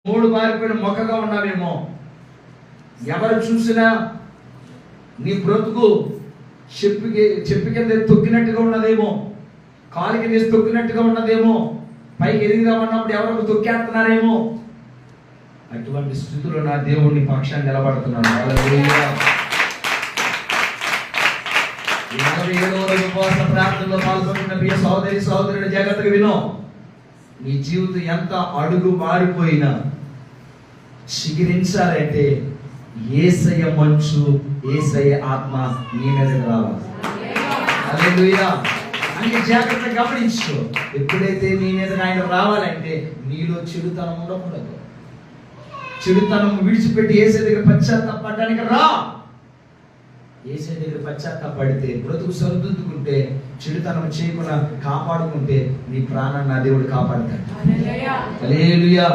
మూడు మారిపోయిన మొక్కగా ఉన్నావేమో. ఎవరు చూసినా నీ బ్రతుకు చెప్పి కింద తొక్కినట్టుగా ఉన్నదేమో, కాలు కింద తొక్కినట్టుగా ఉన్నదేమో, పైకి ఎదిగిదామన్నప్పుడు ఎవరో తొక్కేస్తున్నారేమో. అటువంటి స్థితిలో నా దేవుడిని పక్షాన్ని నిలబడుతున్నాను. 47వ రోజు ఉపవాస ప్రార్థనలో పాల్గొంటున్న ప్రియ సహోదరి సహోదరుడు, జాగ్రత్తగా వినో. నీ జీవితం ఎంత అడుగు మారిపోయినా చిగిరించాలంటే యేసయ్య మంచు, యేసయ్య ఆత్మ నీ మీదకి రావాలి. హల్లెలూయా. అంటే జాగ్రత్తగా గమనించు. ఎప్పుడైతే నీ మీద ఆయన రావాలంటే నీలో చెడుతనం ఉండకూడదు. చెడుతనం విడిచిపెట్టి యేసయ్య దగ్గర పశ్చాత్తాపడడానికి రా. యేసయ్య దగ్గర పశ్చాత్తాపడితే, బ్రతుకు సరిదిద్దుకుంటే, చెడుతనం చేయకుండా కాపాడుకుంటే నీ ప్రాణాన్ని నా దేవుడు కాపాడతాడు. హల్లెలూయా.